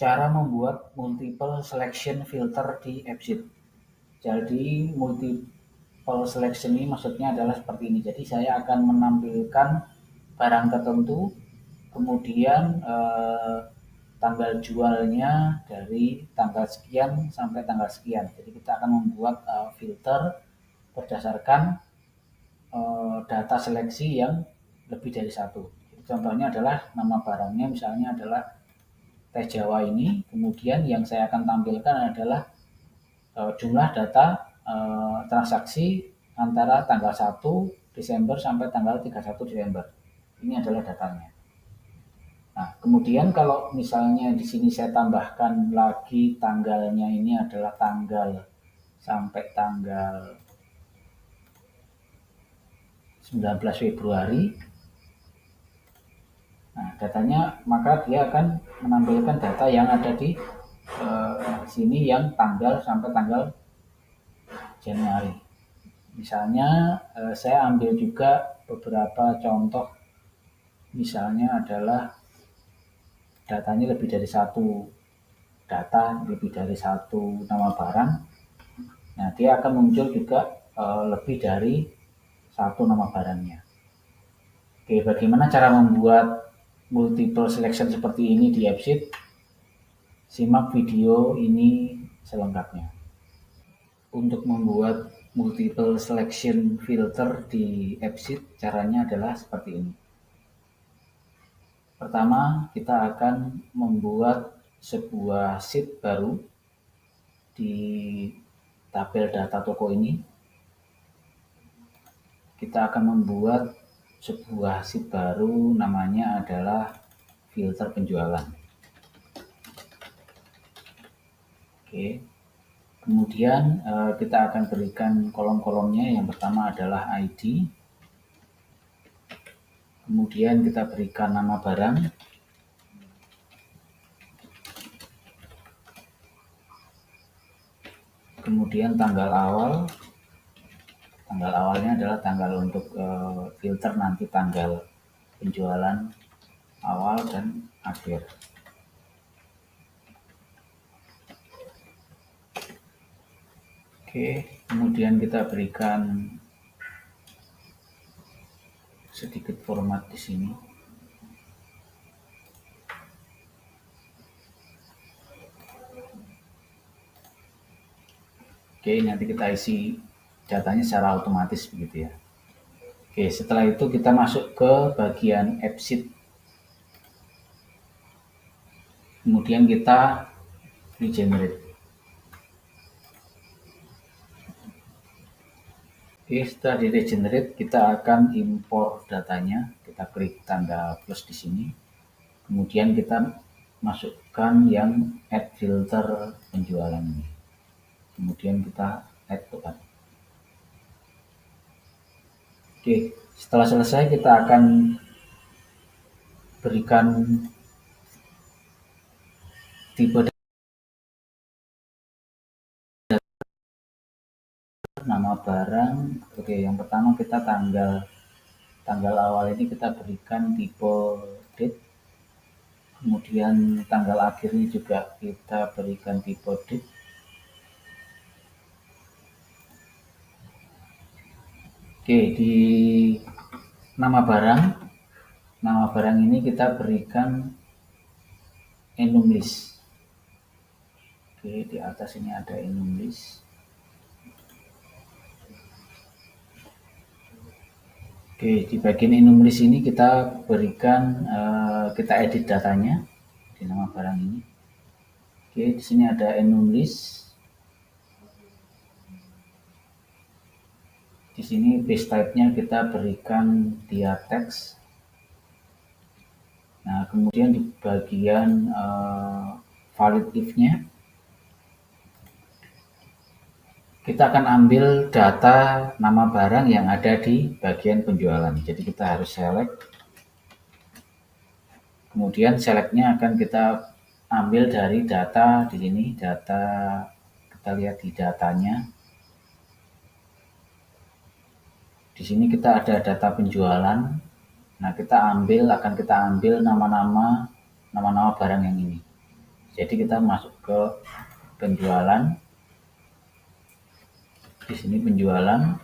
Cara membuat multiple selection filter di AppSheet. Jadi multiple selection ini maksudnya adalah seperti ini. Jadi saya akan menampilkan barang tertentu, kemudian tanggal jualnya dari tanggal sekian sampai tanggal sekian. Jadi kita akan membuat filter berdasarkan data seleksi yang lebih dari satu. Contohnya adalah nama barangnya misalnya adalah teh Jawa ini, kemudian yang saya akan tampilkan adalah jumlah data transaksi antara tanggal 1 Desember sampai tanggal 31 Desember. Ini adalah datanya. Nah, kemudian kalau misalnya di sini saya tambahkan lagi tanggalnya ini adalah tanggal sampai tanggal 19 Februari. Nah, datanya maka dia akan menampilkan data yang ada di sini yang tanggal sampai tanggal Januari. Misalnya saya ambil juga beberapa contoh, misalnya adalah datanya lebih dari satu data, lebih dari satu nama barang. Nah, dia akan muncul juga lebih dari satu nama barangnya. Oke, bagaimana cara membuat multiple selection seperti ini di AppSheet? Simak video ini selengkapnya. Untuk membuat multiple selection filter di AppSheet, caranya adalah seperti ini. Pertama, kita akan membuat sebuah sheet baru di tabel data toko ini. Kita akan membuat sebuah sheet baru, namanya adalah filter penjualan. Oke. Kemudian kita akan berikan kolom-kolomnya. Yang pertama adalah ID. Kemudian kita berikan nama barang. Kemudian tanggal awal. Tanggal awalnya adalah tanggal untuk filter nanti tanggal penjualan awal dan akhir. Oke, kemudian kita berikan sedikit format di sini. Oke, nanti kita isi datanya secara otomatis begitu ya. Oke, setelah itu kita masuk ke bagian AppSheet. Kemudian kita regenerate. Oke, setelah di regenerate kita akan import datanya. Kita klik tanda plus di sini. Kemudian kita masukkan yang add filter penjualan ini. Kemudian kita add to add. Oke, setelah selesai kita akan berikan tipe nama barang. Oke, yang pertama kita tanggal awal ini kita berikan tipe date. Kemudian tanggal akhirnya juga kita berikan tipe date. Oke, di nama barang ini kita berikan enum list. Oke, di atas ini ada enum list. Oke, di bagian enum list ini kita berikan kita edit datanya di nama barang ini. Oke, di sini ada enum list. Di sini base type-nya kita berikan dia teks. Nah, kemudian di bagian valid if-nya kita akan ambil data nama barang yang ada di bagian penjualan. Jadi kita harus select. Kemudian select-nya akan kita ambil dari data di sini, data kita lihat di datanya. Di sini kita ada data penjualan. Nah, akan kita ambil nama-nama barang yang ini. Jadi kita masuk ke penjualan. Di sini penjualan.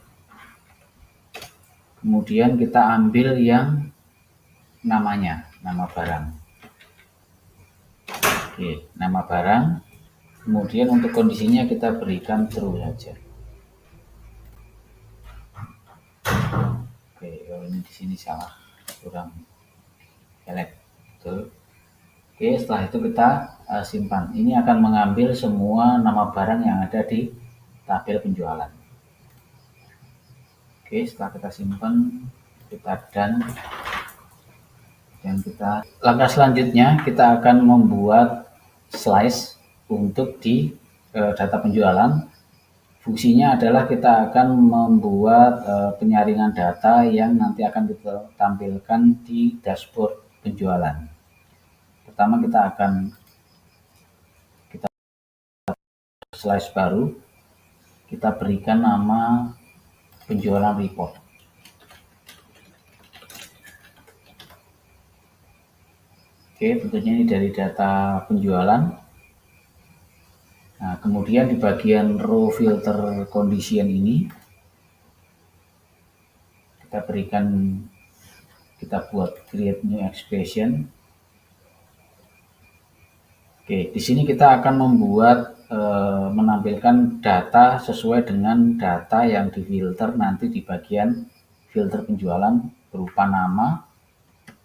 Kemudian kita ambil yang namanya, nama barang. Oke, nama barang. Kemudian untuk kondisinya kita berikan true saja. Oke, ini di sini salah, kurang select. Betul. Oke, setelah itu kita simpan. Ini akan mengambil semua nama barang yang ada di tabel penjualan. Oke, setelah kita simpan, kita dan kita langkah selanjutnya kita akan membuat slice untuk di data penjualan. Fungsinya adalah kita akan membuat penyaringan data yang nanti akan kita tampilkan di dashboard penjualan. Pertama kita slice baru, kita berikan nama penjualan report. Oke, tentunya ini dari data penjualan. Nah, kemudian di bagian row filter condition ini kita buat create new expression. Oke, di sini kita akan membuat menampilkan data sesuai dengan data yang difilter nanti di bagian filter penjualan berupa nama,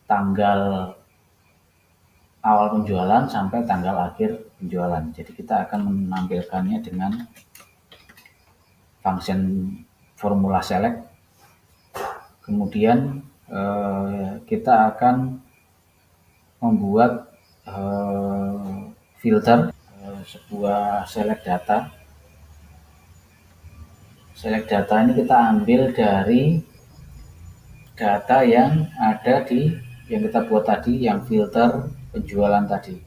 tanggal awal penjualan sampai tanggal akhir penjualan. Jadi kita akan menampilkannya dengan function formula select. Kemudian kita akan membuat filter sebuah select data. Select data ini kita ambil dari data yang ada yang kita buat tadi, yang filter penjualan tadi.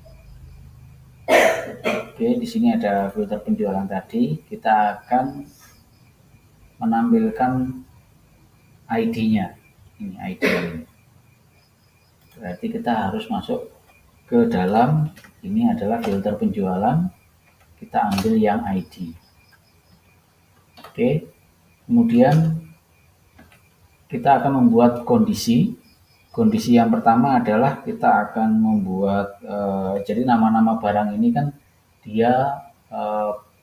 Oke, di sini ada filter penjualan tadi. Kita akan menampilkan ID-nya. Ini ID ini. Berarti kita harus masuk ke dalam, ini adalah filter penjualan, kita ambil yang ID. Oke, kemudian kita akan membuat kondisi. Kondisi yang pertama adalah kita akan membuat, jadi nama-nama barang ini kan dia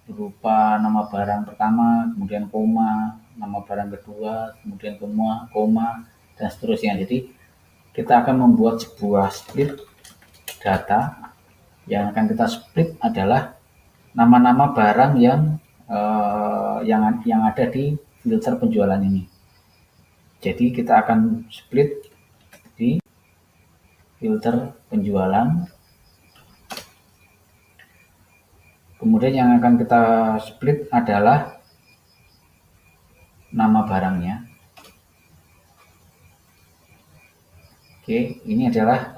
berupa nama barang pertama, kemudian koma, nama barang kedua, kemudian koma, dan seterusnya. Jadi kita akan membuat sebuah split data. Yang akan kita split adalah nama-nama barang yang ada di filter penjualan ini. Jadi kita akan split di filter penjualan. Kemudian yang akan kita split adalah nama barangnya. Oke, ini adalah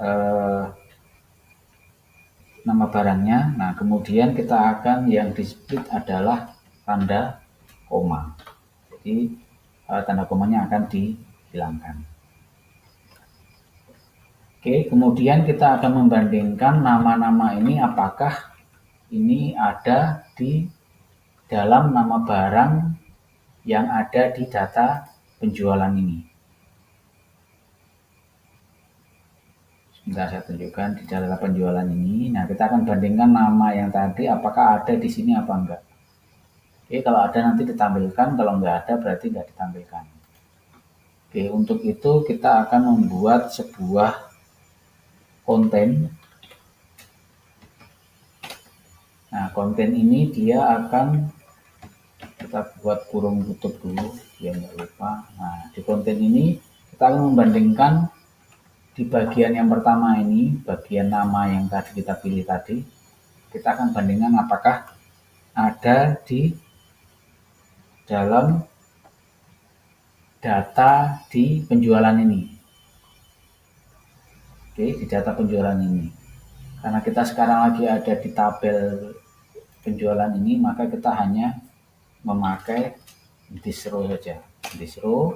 nama barangnya. Nah, kemudian kita akan yang di split adalah tanda koma. Jadi tanda komanya akan dihilangkan. Oke, kemudian kita akan membandingkan nama-nama ini apakah ini ada di dalam nama barang yang ada di data penjualan ini. Sebentar saya tunjukkan di data penjualan ini. Nah, kita akan bandingkan nama yang tadi apakah ada di sini apa enggak. Oke, kalau ada nanti ditampilkan, kalau enggak ada berarti enggak ditampilkan. Oke, untuk itu kita akan membuat sebuah konten. Nah, konten ini dia akan kita buat kurung tutup dulu biar enggak lupa. Nah, di konten ini kita akan membandingkan di bagian yang pertama ini, bagian nama yang tadi kita pilih tadi, kita akan bandingkan apakah ada di dalam data di penjualan ini. Oke, di data penjualan ini. Karena kita sekarang lagi ada di tabel penjualan ini, maka kita hanya memakai this row saja. This row,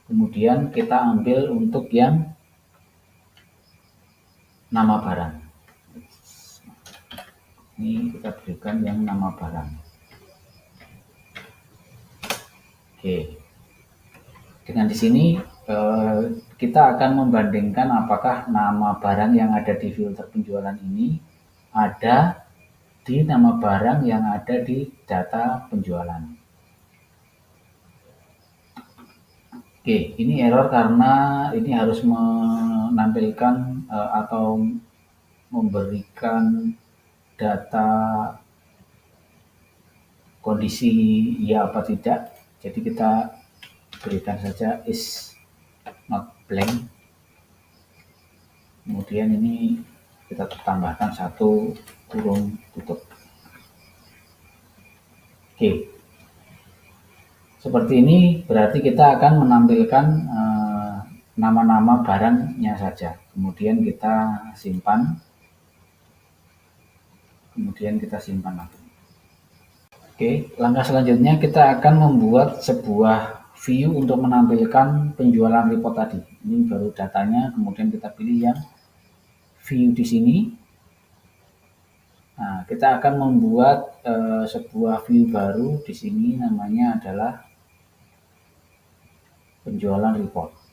kemudian kita ambil untuk yang nama barang. Ini kita berikan yang nama barang. Oke. Dengan di sini kita akan membandingkan apakah nama barang yang ada di filter penjualan ini ada di nama barang yang ada di data penjualan. Oke, ini error karena ini harus menampilkan atau memberikan data kondisi ya apa tidak. Jadi kita berikan saja is not blank. Kemudian ini kita tambahkan 1 kurung tutup. Oke. Seperti ini berarti kita akan menampilkan nama-nama barangnya saja. Kemudian kita simpan. Kemudian kita simpan lagi. Oke, langkah selanjutnya kita akan membuat sebuah view untuk menampilkan penjualan report tadi. Ini baru datanya, kemudian kita pilih yang view di sini. Nah, kita akan membuat sebuah view baru di sini, namanya adalah penjualan report.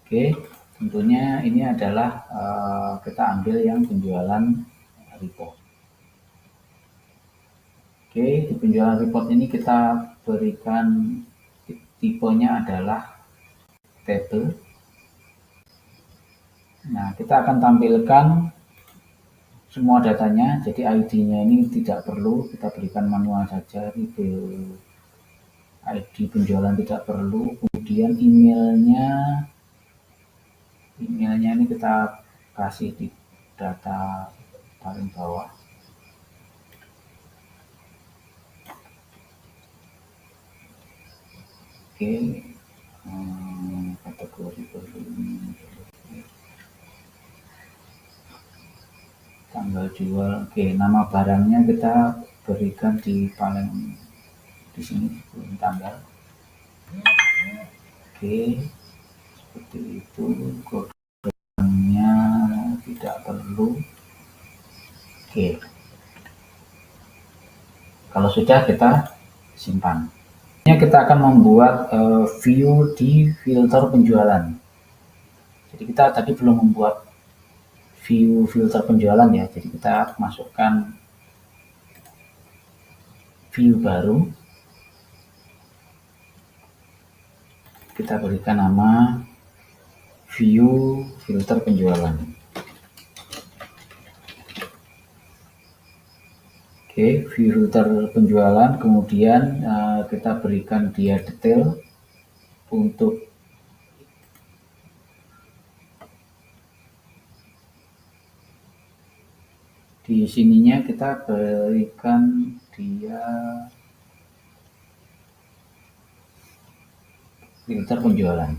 Oke, tentunya ini adalah kita ambil yang penjualan report. Oke, di penjualan report ini kita berikan tipenya adalah table. Nah, kita akan tampilkan semua datanya, jadi ID-nya ini tidak perlu, kita berikan manual saja, ID penjualan tidak perlu, kemudian emailnya ini kita kasih di data paling bawah. Oke, kategori perlu tanggal jual. Oke, nama barangnya kita berikan di paling di sini belum tanggal. Oke, seperti itu. Kodenya tidak perlu. Oke, kalau sudah kita simpan. Ini kita akan membuat view di filter penjualan. Jadi kita tadi belum membuat view filter penjualan ya, jadi kita masukkan view baru, kita berikan nama view filter penjualan. Oke, view filter penjualan, kemudian kita berikan dia detail untuk di sininya kita berikan dia filter penjualan.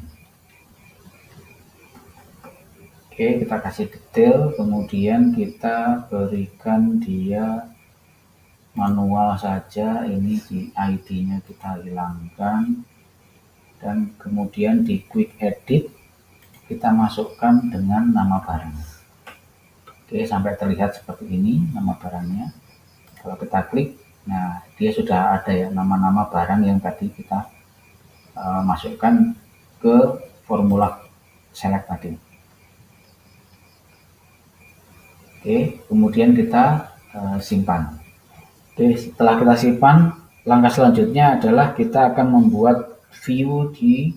Oke, kita kasih detail, kemudian kita berikan dia manual saja, ini di ID-nya kita hilangkan, dan kemudian di quick edit kita masukkan dengan nama barang. Oke, sampai terlihat seperti ini nama barangnya. Kalau kita klik, nah dia sudah ada ya nama-nama barang yang tadi kita masukkan ke formula select tadi. Oke, kemudian kita simpan. Oke, setelah kita simpan, langkah selanjutnya adalah kita akan membuat view di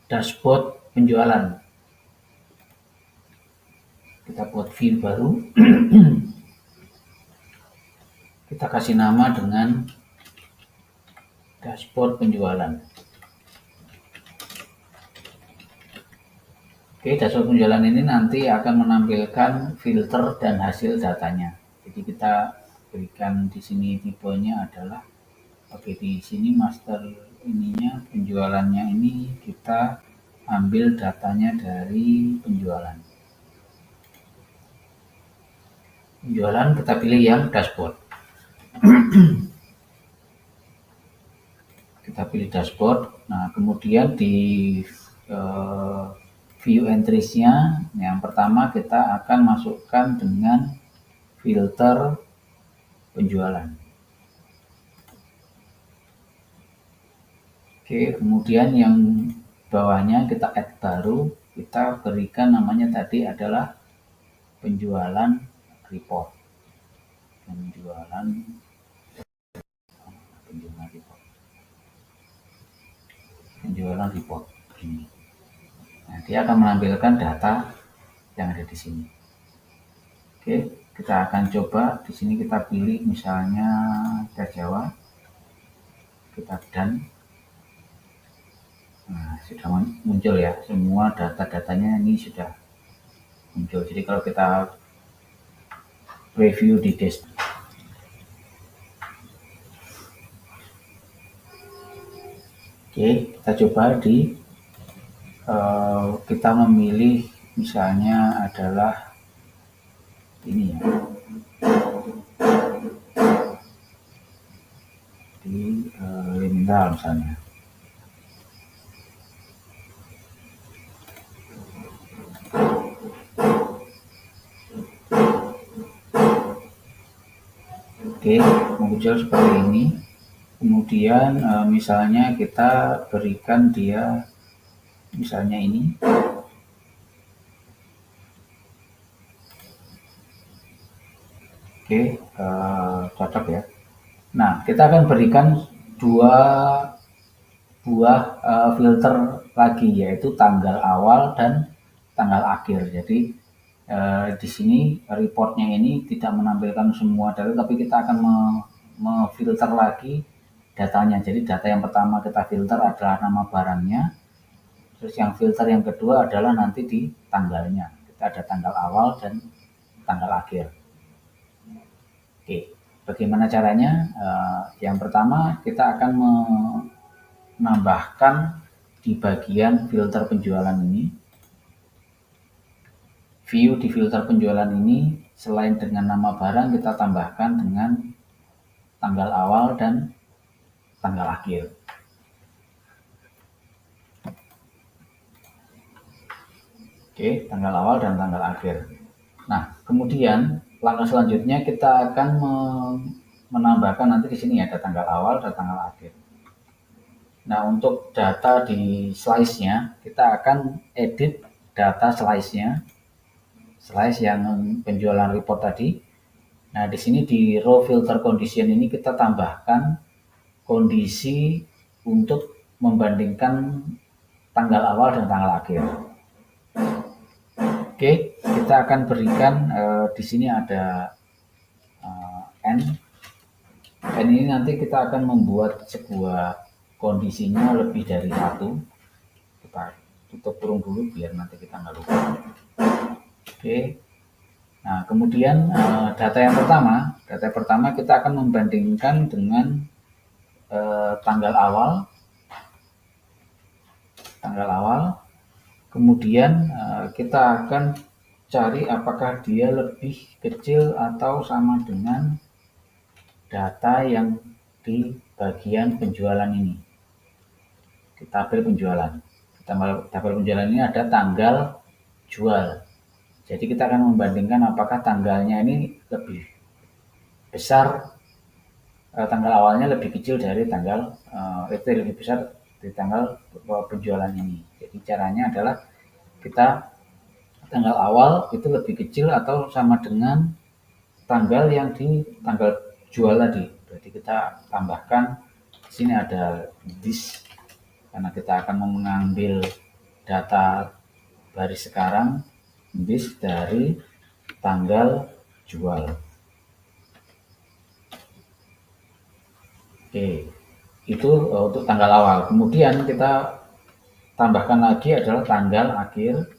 dashboard penjualan. Kita buat view baru. Kita kasih nama dengan dashboard penjualan. Oke, dashboard penjualan ini nanti akan menampilkan filter dan hasil datanya. Jadi kita berikan di sini tipenya adalah di sini master ininya penjualannya ini kita ambil datanya dari penjualan. Penjualan kita pilih yang dashboard. dashboard. Nah, kemudian di view entries-nya, yang pertama kita akan masukkan dengan filter penjualan. Oke, kemudian yang bawahnya kita add baru, kita berikan namanya tadi adalah penjualan report. Penjualan report. Penjualan report ini. Nah, dia akan menampilkan data yang ada di sini. Oke, kita akan coba di sini kita pilih misalnya kita Jawa, kita done. Nah, sudah muncul ya, semua data-datanya ini sudah muncul. Jadi kalau kita review di desktop, oke, kita coba di kita memilih misalnya adalah ini ya, di Lindal misalnya. Oke, muncul seperti ini. Kemudian misalnya kita berikan dia misalnya ini. Oke, cocok ya. Nah, kita akan berikan dua buah filter lagi, yaitu tanggal awal dan tanggal akhir. Jadi di sini reportnya ini tidak menampilkan semua data, tapi kita akan memfilter lagi datanya. Jadi data yang pertama kita filter adalah nama barangnya, terus yang filter yang kedua adalah nanti di tanggalnya. Kita ada tanggal awal dan tanggal akhir. Oke, bagaimana caranya? Yang pertama kita akan menambahkan di bagian filter penjualan ini. View di filter penjualan ini selain dengan nama barang, kita tambahkan dengan tanggal awal dan tanggal akhir. Oke, tanggal awal dan tanggal akhir. Nah, kemudian langkah selanjutnya kita akan menambahkan nanti di sini ada tanggal awal dan tanggal akhir. Nah, untuk data di slice-nya, kita akan edit data slice-nya, slice yang penjualan report tadi. Nah, di sini di row filter condition ini kita tambahkan kondisi untuk membandingkan tanggal awal dan tanggal akhir. Oke, kita akan berikan di sini ada n. N ini nanti kita akan membuat sebuah kondisinya lebih dari satu. Kita tutup kurung dulu biar nanti kita nggak lupa. Oke. Nah, kemudian data yang pertama kita akan membandingkan dengan tanggal awal. Kemudian kita akan cari apakah dia lebih kecil atau sama dengan data yang di bagian penjualan ini. Di tabel penjualan. Tabel penjualan ini ada tanggal jual. Jadi kita akan membandingkan apakah tanggalnya ini lebih besar, tanggal awalnya lebih kecil dari tanggal itu lebih besar di tanggal penjualan ini. Jadi caranya adalah kita tanggal awal itu lebih kecil atau sama dengan tanggal yang di tanggal jual tadi. Berarti kita tambahkan di sini ada this karena kita akan mengambil data baris sekarang, this dari tanggal jual. Oke, itu untuk tanggal awal. Kemudian kita tambahkan lagi adalah tanggal akhir.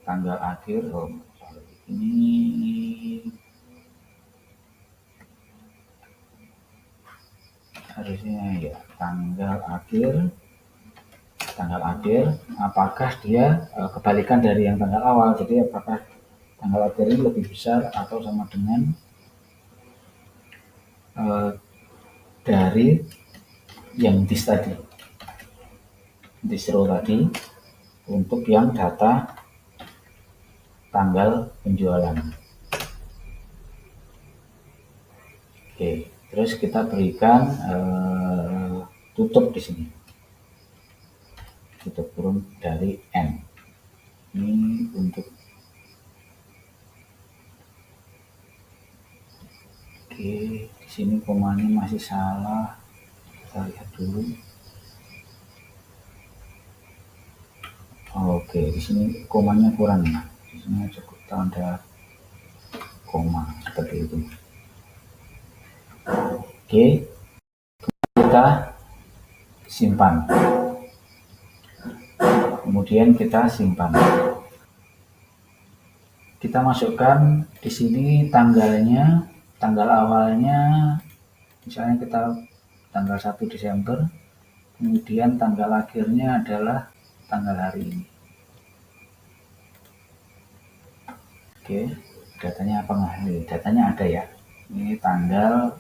Tanggal akhir, ini harusnya ya tanggal akhir. Apakah dia kebalikan dari yang tanggal awal? Jadi apakah tanggal akhir ini lebih besar atau sama dengan dari yang this tadi, this row tadi, untuk yang data tanggal penjualan. Oke, terus kita berikan tutup di sini, tutup kurung dari N. Ini untuk di sini komanya masih salah. Kita lihat dulu. Oke, di sini komanya kurang ya. Di sini cukup tanda koma seperti itu. Oke, kita simpan. Kemudian kita simpan. Kita masukkan di sini tanggalnya, tanggal awalnya, misalnya kita tanggal 1 Desember, kemudian tanggal akhirnya adalah tanggal hari ini. Oke, datanya apa nggak? Datanya ada ya. Ini tanggal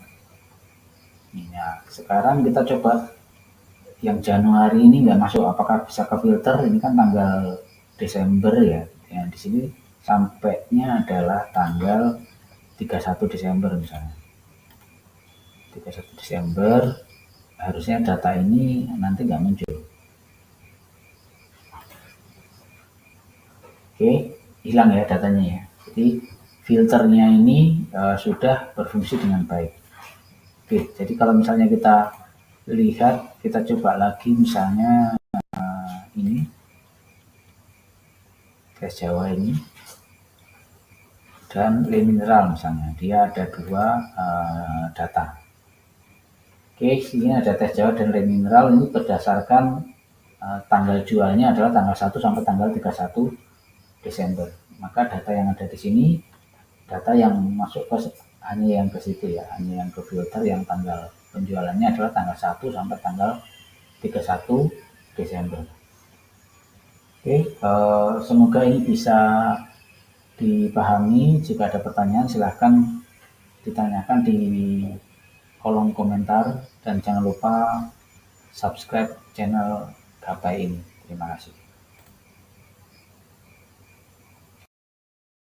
minyak. Sekarang kita coba yang Januari ini nggak masuk. Apakah bisa ke filter? Ini kan tanggal Desember ya. Yang di sini sampainya adalah tanggal 31 Desember misalnya. 31 Desember harusnya data ini nanti nggak muncul. Oke, hilang ya datanya ya. Jadi filternya ini sudah berfungsi dengan baik. Oke, jadi kalau misalnya kita lihat, kita coba lagi misalnya ini tes Jawa ini dan Le Mineral misalnya, dia ada dua data. Oke, sini ada tes Jawa dan Le Mineral ini berdasarkan tanggal jualnya adalah tanggal 1 sampai tanggal 31 Desember. Maka data yang ada di sini, data yang masuk ke hanya yang ke situ ya, hanya yang ke filter yang tanggal penjualannya adalah tanggal 1 sampai tanggal 31 Desember. Oke, semoga ini bisa dipahami. Jika ada pertanyaan silahkan ditanyakan di kolom komentar dan jangan lupa subscribe channel Gapai ini. Terima kasih.